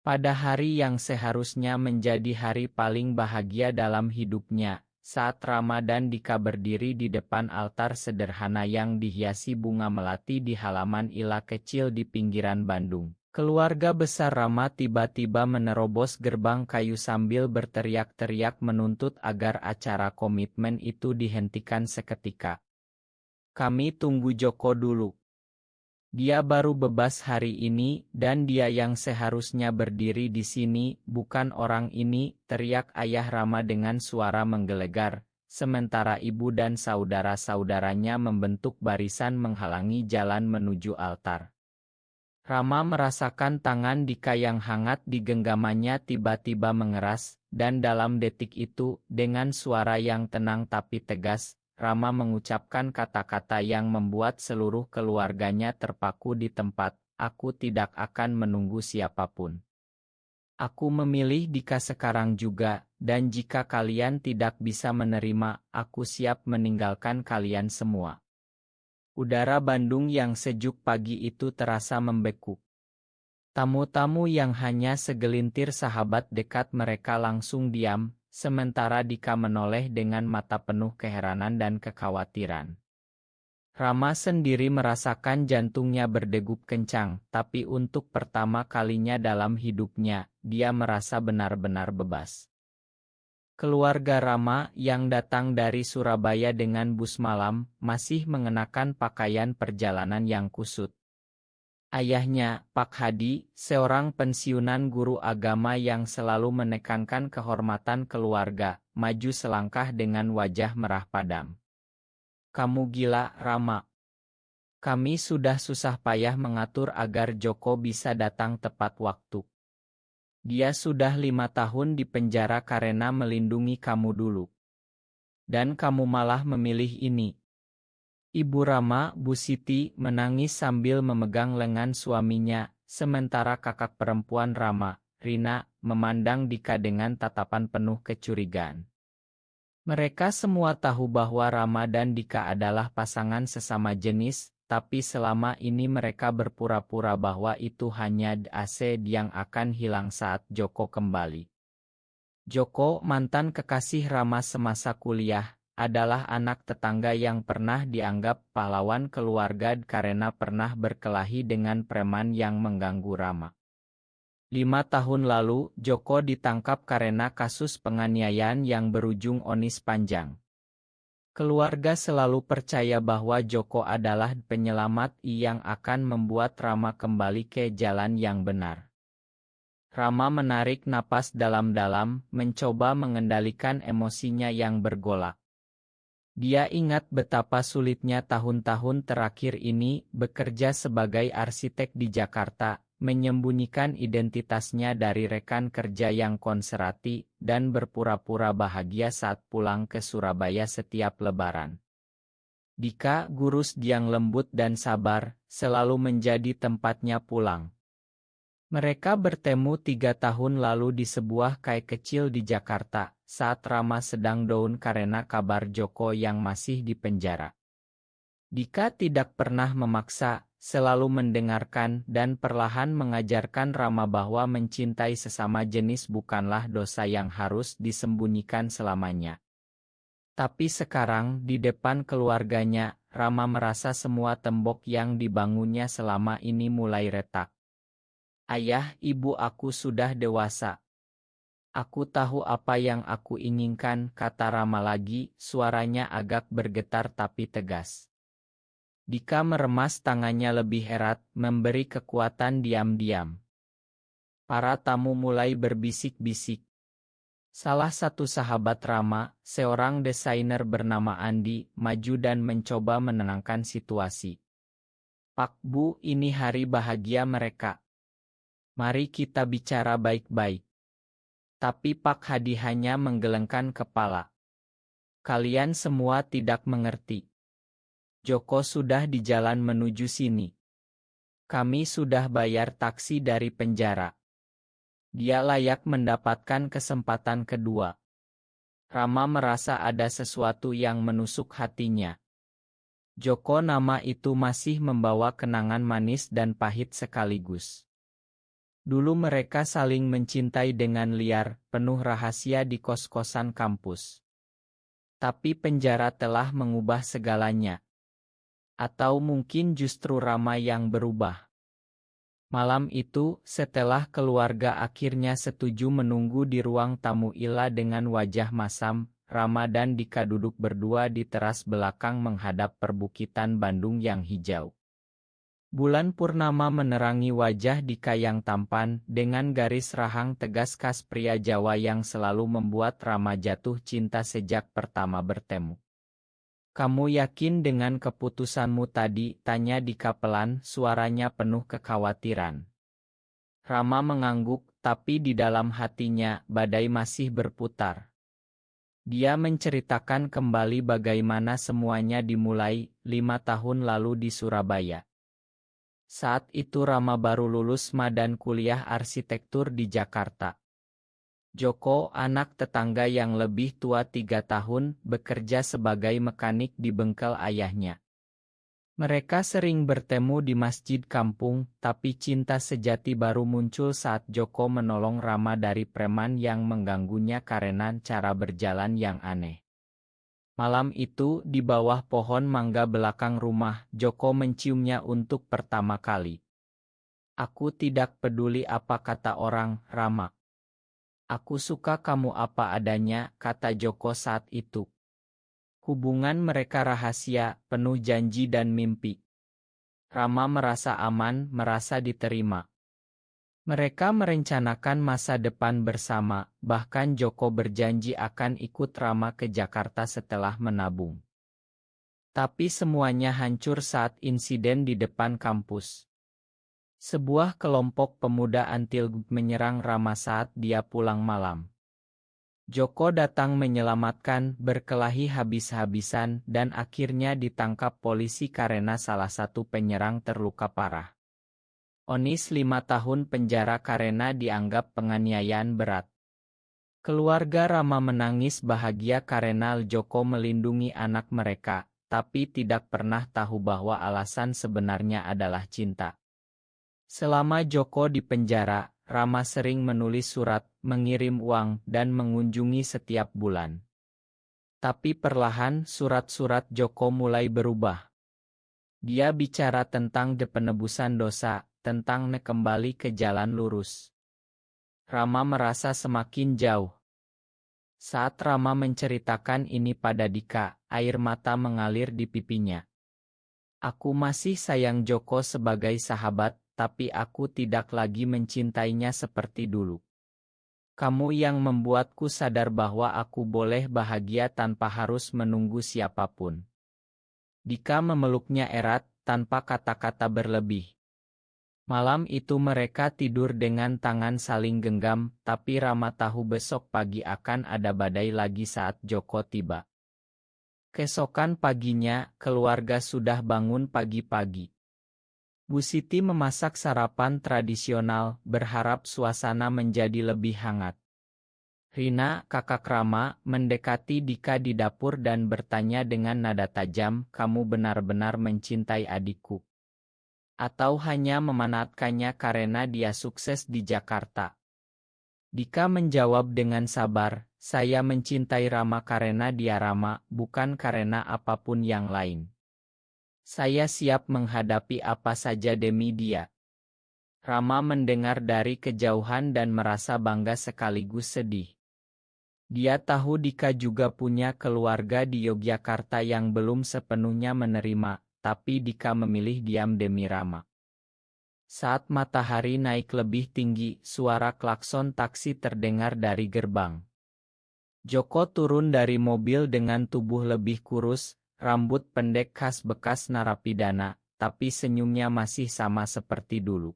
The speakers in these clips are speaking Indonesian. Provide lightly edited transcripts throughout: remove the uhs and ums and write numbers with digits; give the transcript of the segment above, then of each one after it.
Pada hari yang seharusnya menjadi hari paling bahagia dalam hidupnya, saat Ramadan Dika berdiri di depan altar sederhana yang dihiasi bunga melati di halaman ila kecil di pinggiran Bandung. Keluarga besar Rama tiba-tiba menerobos gerbang kayu sambil berteriak-teriak menuntut agar acara komitmen itu dihentikan seketika. Kami tunggu Joko dulu. Dia baru bebas hari ini, dan dia yang seharusnya berdiri di sini, bukan orang ini, teriak ayah Rama dengan suara menggelegar, sementara ibu dan saudara-saudaranya membentuk barisan menghalangi jalan menuju altar. Rama merasakan tangan Dika yang hangat di genggamannya tiba-tiba mengeras, dan dalam detik itu, dengan suara yang tenang tapi tegas, Rama mengucapkan kata-kata yang membuat seluruh keluarganya terpaku di tempat, "Aku tidak akan menunggu siapapun. Aku memilih Dika sekarang juga, dan jika kalian tidak bisa menerima, aku siap meninggalkan kalian semua." Udara Bandung yang sejuk pagi itu terasa membeku. Tamu-tamu yang hanya segelintir sahabat dekat mereka langsung diam, sementara Dika menoleh dengan mata penuh keheranan dan kekhawatiran. Rama sendiri merasakan jantungnya berdegup kencang, tapi untuk pertama kalinya dalam hidupnya, dia merasa benar-benar bebas. Keluarga Rama yang datang dari Surabaya dengan bus malam, masih mengenakan pakaian perjalanan yang kusut. Ayahnya, Pak Hadi, seorang pensiunan guru agama yang selalu menekankan kehormatan keluarga, maju selangkah dengan wajah merah padam. "Kamu gila, Rama. Kami sudah susah payah mengatur agar Joko bisa datang tepat waktu. Dia sudah 5 tahun di penjara karena melindungi kamu dulu. Dan kamu malah memilih ini." Ibu Rama, Bu Siti, menangis sambil memegang lengan suaminya, sementara kakak perempuan Rama, Rina, memandang Dika dengan tatapan penuh kecurigaan. Mereka semua tahu bahwa Rama dan Dika adalah pasangan sesama jenis, tapi selama ini mereka berpura-pura bahwa itu hanya AC yang akan hilang saat Joko kembali. Joko, mantan kekasih Rama semasa kuliah, adalah anak tetangga yang pernah dianggap pahlawan keluarga karena pernah berkelahi dengan preman yang mengganggu Rama. 5 tahun lalu, Joko ditangkap karena kasus penganiayaan yang berujung vonis panjang. Keluarga selalu percaya bahwa Joko adalah penyelamat yang akan membuat Rama kembali ke jalan yang benar. Rama menarik napas dalam-dalam, mencoba mengendalikan emosinya yang bergolak. Dia ingat betapa sulitnya tahun-tahun terakhir ini bekerja sebagai arsitek di Jakarta, menyembunyikan identitasnya dari rekan kerja yang konservatif, dan berpura-pura bahagia saat pulang ke Surabaya setiap lebaran. Dika, guru yang lembut dan sabar, selalu menjadi tempatnya pulang. Mereka bertemu 3 tahun lalu di sebuah kai kecil di Jakarta, saat Rama sedang down karena kabar Joko yang masih di penjara. Dika tidak pernah memaksa, selalu mendengarkan dan perlahan mengajarkan Rama bahwa mencintai sesama jenis bukanlah dosa yang harus disembunyikan selamanya. Tapi sekarang, di depan keluarganya, Rama merasa semua tembok yang dibangunnya selama ini mulai retak. "Ayah, ibu, aku sudah dewasa. Aku tahu apa yang aku inginkan," kata Rama lagi, suaranya agak bergetar tapi tegas. Dika meremas tangannya lebih erat, memberi kekuatan diam-diam. Para tamu mulai berbisik-bisik. Salah satu sahabat Rama, seorang desainer bernama Andi, maju dan mencoba menenangkan situasi. "Pak Bu, ini hari bahagia mereka. Mari kita bicara baik-baik." Tapi Pak Hadi hanya menggelengkan kepala. "Kalian semua tidak mengerti. Joko sudah di jalan menuju sini. Kami sudah bayar taksi dari penjara. Dia layak mendapatkan kesempatan kedua." Rama merasa ada sesuatu yang menusuk hatinya. Joko, nama itu masih membawa kenangan manis dan pahit sekaligus. Dulu mereka saling mencintai dengan liar, penuh rahasia di kos-kosan kampus. Tapi penjara telah mengubah segalanya. Atau mungkin justru Rama yang berubah. Malam itu, setelah keluarga akhirnya setuju menunggu di ruang tamu Ila dengan wajah masam, Rama dan Dika duduk berdua di teras belakang menghadap perbukitan Bandung yang hijau. Bulan purnama menerangi wajah Dika yang tampan, dengan garis rahang tegas khas pria Jawa yang selalu membuat Rama jatuh cinta sejak pertama bertemu. "Kamu yakin dengan keputusanmu tadi?" tanya Dika pelan, suaranya penuh kekhawatiran. Rama mengangguk, tapi di dalam hatinya, badai masih berputar. Dia menceritakan kembali bagaimana semuanya dimulai 5 tahun lalu di Surabaya. Saat itu Rama baru lulus MA dan kuliah arsitektur di Jakarta. Joko, anak tetangga yang lebih tua 3 tahun, bekerja sebagai mekanik di bengkel ayahnya. Mereka sering bertemu di masjid kampung, tapi cinta sejati baru muncul saat Joko menolong Rama dari preman yang mengganggunya karena cara berjalan yang aneh. Malam itu, di bawah pohon mangga belakang rumah, Joko menciumnya untuk pertama kali. "Aku tidak peduli apa kata orang, Rama. Aku suka kamu apa adanya," kata Joko saat itu. Hubungan mereka rahasia, penuh janji dan mimpi. Rama merasa aman, merasa diterima. Mereka merencanakan masa depan bersama, bahkan Joko berjanji akan ikut Rama ke Jakarta setelah menabung. Tapi semuanya hancur saat insiden di depan kampus. Sebuah kelompok pemuda anti menyerang Rama saat dia pulang malam. Joko datang menyelamatkan, berkelahi habis-habisan, dan akhirnya ditangkap polisi karena salah satu penyerang terluka parah. Vonis 5 tahun penjara karena dianggap penganiayaan berat. Keluarga Rama menangis bahagia karena Joko melindungi anak mereka, tapi tidak pernah tahu bahwa alasan sebenarnya adalah cinta. Selama Joko di penjara, Rama sering menulis surat, mengirim uang, dan mengunjungi setiap bulan. Tapi perlahan surat-surat Joko mulai berubah. Dia bicara tentang penebusan dosa, tentang kembali ke jalan lurus. Rama merasa semakin jauh. Saat Rama menceritakan ini pada Dika, air mata mengalir di pipinya. "Aku masih sayang Joko sebagai sahabat, tapi aku tidak lagi mencintainya seperti dulu. Kamu yang membuatku sadar bahwa aku boleh bahagia tanpa harus menunggu siapapun." Dika memeluknya erat, tanpa kata-kata berlebih. Malam itu mereka tidur dengan tangan saling genggam, tapi Rama tahu besok pagi akan ada badai lagi saat Joko tiba. Keesokan paginya, keluarga sudah bangun pagi-pagi. Bu Siti memasak sarapan tradisional, berharap suasana menjadi lebih hangat. Rina, kakak Rama, mendekati Dika di dapur dan bertanya dengan nada tajam, "Kamu benar-benar mencintai adikku? Atau hanya memanfaatkannya karena dia sukses di Jakarta?" Dika menjawab dengan sabar, "Saya mencintai Rama karena dia Rama, bukan karena apapun yang lain. Saya siap menghadapi apa saja demi dia." Rama mendengar dari kejauhan dan merasa bangga sekaligus sedih. Dia tahu Dika juga punya keluarga di Yogyakarta yang belum sepenuhnya menerima, tapi Dika memilih diam demi Rama. Saat matahari naik lebih tinggi, suara klakson taksi terdengar dari gerbang. Joko turun dari mobil dengan tubuh lebih kurus, rambut pendek khas bekas narapidana, tapi senyumnya masih sama seperti dulu.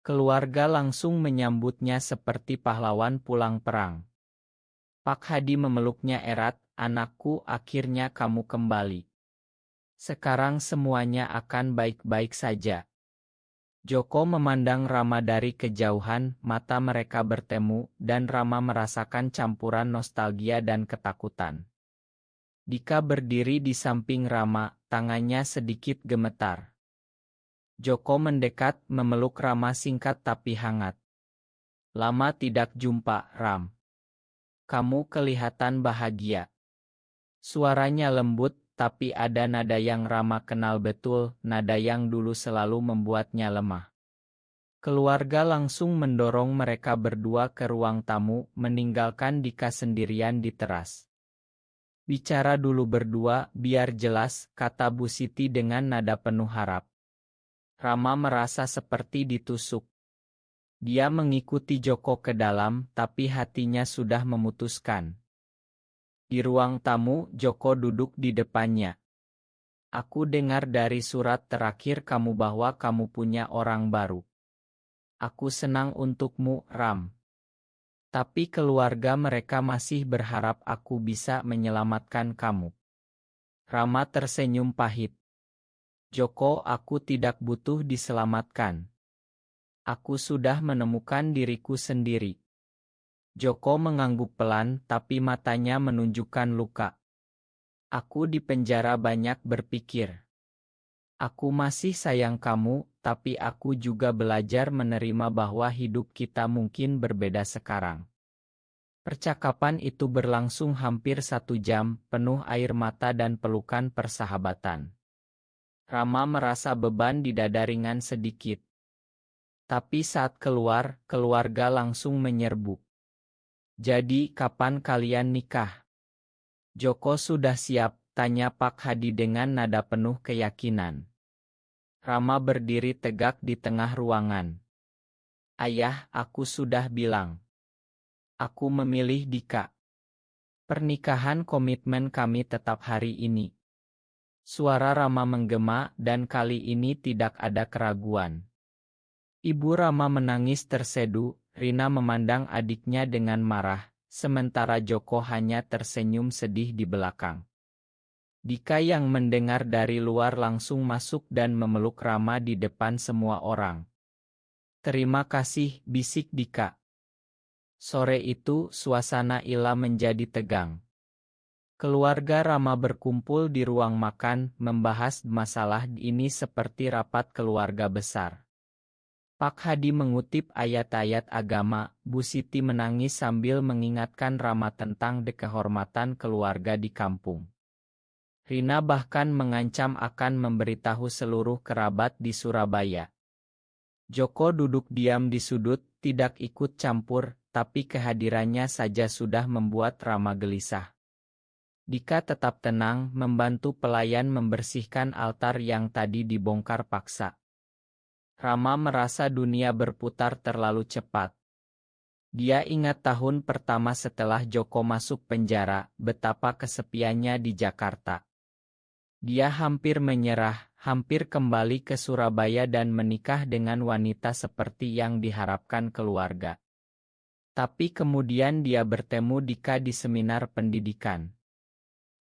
Keluarga langsung menyambutnya seperti pahlawan pulang perang. Pak Hadi memeluknya erat, "Anakku, akhirnya kamu kembali. Sekarang semuanya akan baik-baik saja." Joko memandang Rama dari kejauhan, mata mereka bertemu, dan Rama merasakan campuran nostalgia dan ketakutan. Dika berdiri di samping Rama, tangannya sedikit gemetar. Joko mendekat, memeluk Rama singkat tapi hangat. Lama tidak jumpa, Ram. Kamu kelihatan bahagia. Suaranya lembut, tapi ada nada yang Rama kenal betul, nada yang dulu selalu membuatnya lemah. Keluarga langsung mendorong mereka berdua ke ruang tamu, meninggalkan Dika sendirian di teras. Bicara dulu berdua, biar jelas, kata Bu Siti dengan nada penuh harap. Rama merasa seperti ditusuk. Dia mengikuti Joko ke dalam, tapi hatinya sudah memutuskan. Di ruang tamu, Joko duduk di depannya. Aku dengar dari surat terakhir kamu bahwa kamu punya orang baru. Aku senang untukmu, Ram. Tapi keluarga mereka masih berharap aku bisa menyelamatkan kamu. Rama tersenyum pahit. Joko, aku tidak butuh diselamatkan. Aku sudah menemukan diriku sendiri. Joko mengangguk pelan, tapi matanya menunjukkan luka. Aku di penjara banyak berpikir. Aku masih sayang kamu, tapi aku juga belajar menerima bahwa hidup kita mungkin berbeda sekarang. Percakapan itu berlangsung hampir 1 jam, penuh air mata dan pelukan persahabatan. Rama merasa beban di dada ringan sedikit. Tapi saat keluar, keluarga langsung menyerbu. Jadi, kapan kalian nikah? Joko sudah siap, tanya Pak Hadi dengan nada penuh keyakinan. Rama berdiri tegak di tengah ruangan. Ayah, aku sudah bilang. Aku memilih Dika. Pernikahan komitmen kami tetap hari ini. Suara Rama menggema dan kali ini tidak ada keraguan. Ibu Rama menangis terseduh, Rina memandang adiknya dengan marah, sementara Joko hanya tersenyum sedih di belakang. Dika yang mendengar dari luar langsung masuk dan memeluk Rama di depan semua orang. Terima kasih, bisik Dika. Sore itu, suasana Ila menjadi tegang. Keluarga Rama berkumpul di ruang makan, membahas masalah ini seperti rapat keluarga besar. Pak Hadi mengutip ayat-ayat agama, Bu Siti menangis sambil mengingatkan Rama tentang kehormatan keluarga di kampung. Rina bahkan mengancam akan memberitahu seluruh kerabat di Surabaya. Joko duduk diam di sudut, tidak ikut campur, tapi kehadirannya saja sudah membuat Rama gelisah. Dika tetap tenang, membantu pelayan membersihkan altar yang tadi dibongkar paksa. Rama merasa dunia berputar terlalu cepat. Dia ingat tahun pertama setelah Joko masuk penjara, betapa kesepiannya di Jakarta. Dia hampir menyerah, hampir kembali ke Surabaya dan menikah dengan wanita seperti yang diharapkan keluarga. Tapi kemudian dia bertemu Dika di seminar pendidikan.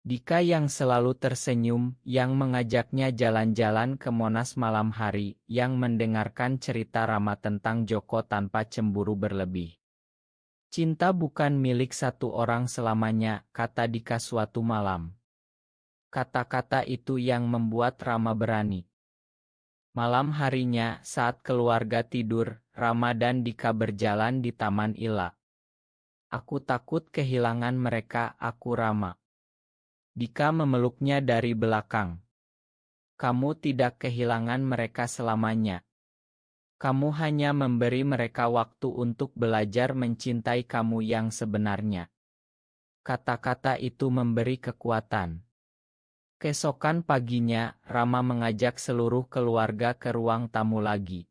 Dika yang selalu tersenyum, yang mengajaknya jalan-jalan ke Monas malam hari, yang mendengarkan cerita Rama tentang Joko tanpa cemburu berlebih. Cinta bukan milik satu orang selamanya, kata Dika suatu malam. Kata-kata itu yang membuat Rama berani. Malam harinya, saat keluarga tidur, Rama dan Dika berjalan di Taman Ila. Aku takut kehilangan mereka, aku Rama. Dika memeluknya dari belakang. Kamu tidak kehilangan mereka selamanya. Kamu hanya memberi mereka waktu untuk belajar mencintai kamu yang sebenarnya. Kata-kata itu memberi kekuatan. Keesokan paginya, Rama mengajak seluruh keluarga ke ruang tamu lagi.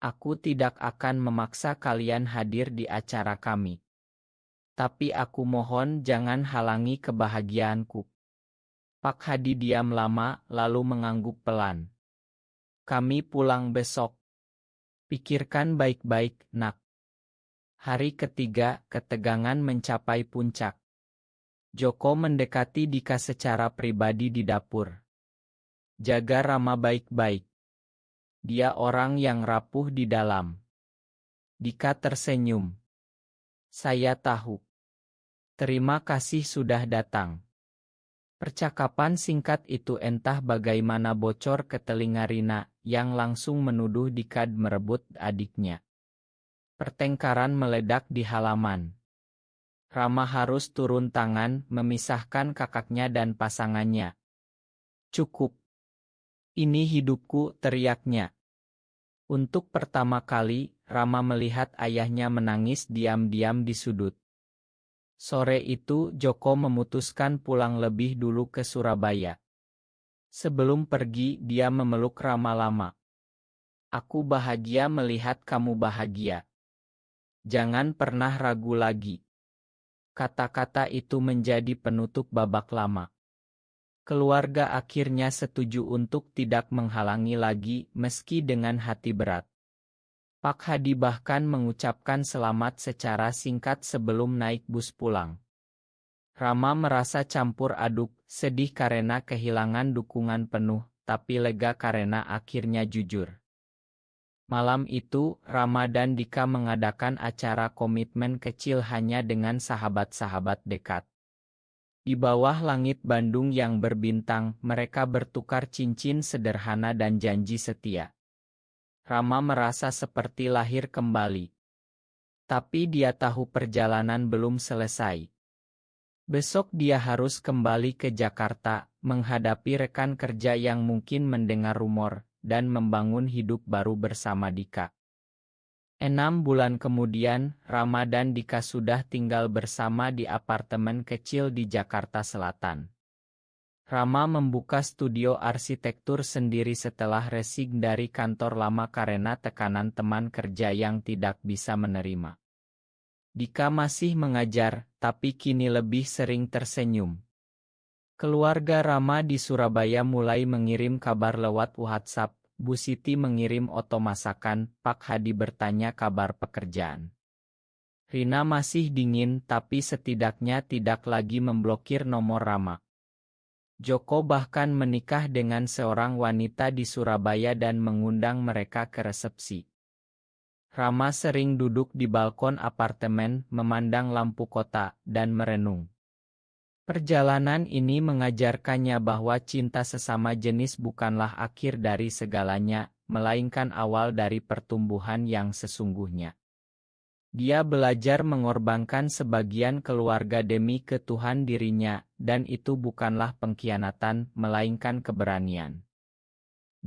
Aku tidak akan memaksa kalian hadir di acara kami. Tapi aku mohon jangan halangi kebahagiaanku. Pak Hadi diam lama, lalu mengangguk pelan. Kami pulang besok. Pikirkan baik-baik, nak. Hari ketiga, ketegangan mencapai puncak. Joko mendekati Dika secara pribadi di dapur. Jaga Rama baik-baik. Dia orang yang rapuh di dalam. Dika tersenyum. Saya tahu. Terima kasih sudah datang. Percakapan singkat itu entah bagaimana bocor ke telinga Rina, yang langsung menuduh Dika merebut adiknya. Pertengkaran meledak di halaman. Rama harus turun tangan memisahkan kakaknya dan pasangannya. "Cukup. Ini hidupku," teriaknya. Untuk pertama kali, Rama melihat ayahnya menangis diam-diam di sudut. Sore itu Joko memutuskan pulang lebih dulu ke Surabaya. Sebelum pergi dia memeluk Rama lama. "Aku bahagia melihat kamu bahagia. Jangan pernah ragu lagi." Kata-kata itu menjadi penutup babak lama. Keluarga akhirnya setuju untuk tidak menghalangi lagi meski dengan hati berat. Pak Hadi bahkan mengucapkan selamat secara singkat sebelum naik bus pulang. Rama merasa campur aduk, sedih karena kehilangan dukungan penuh, tapi lega karena akhirnya jujur. Malam itu, Rama dan Dika mengadakan acara komitmen kecil hanya dengan sahabat-sahabat dekat. Di bawah langit Bandung yang berbintang, mereka bertukar cincin sederhana dan janji setia. Rama merasa seperti lahir kembali. Tapi dia tahu perjalanan belum selesai. Besok dia harus kembali ke Jakarta, menghadapi rekan kerja yang mungkin mendengar rumor, dan membangun hidup baru bersama Dika. 6 bulan kemudian, Rama dan Dika sudah tinggal bersama di apartemen kecil di Jakarta Selatan. Rama membuka studio arsitektur sendiri setelah resign dari kantor lama karena tekanan teman kerja yang tidak bisa menerima. Dika masih mengajar, tapi kini lebih sering tersenyum. Keluarga Rama di Surabaya mulai mengirim kabar lewat WhatsApp. Bu Siti mengirim oto masakan, Pak Hadi bertanya kabar pekerjaan. Rina masih dingin tapi setidaknya tidak lagi memblokir nomor Rama. Joko bahkan menikah dengan seorang wanita di Surabaya dan mengundang mereka ke resepsi. Rama sering duduk di balkon apartemen, memandang lampu kota, dan merenung. Perjalanan ini mengajarkannya bahwa cinta sesama jenis bukanlah akhir dari segalanya, melainkan awal dari pertumbuhan yang sesungguhnya. Dia belajar mengorbankan sebagian keluarga demi ketuhanan dirinya, dan itu bukanlah pengkhianatan, melainkan keberanian.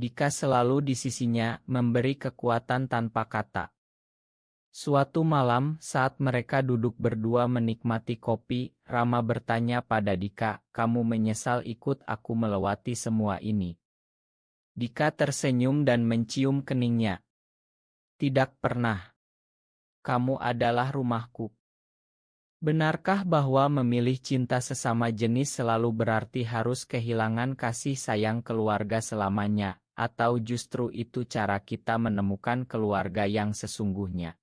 Dika selalu di sisinya, memberi kekuatan tanpa kata. Suatu malam, saat mereka duduk berdua menikmati kopi, Rama bertanya pada Dika, "Kamu menyesal ikut aku melewati semua ini?" Dika tersenyum dan mencium keningnya. "Tidak pernah. Kamu adalah rumahku." Benarkah bahwa memilih cinta sesama jenis selalu berarti harus kehilangan kasih sayang keluarga selamanya, atau justru itu cara kita menemukan keluarga yang sesungguhnya?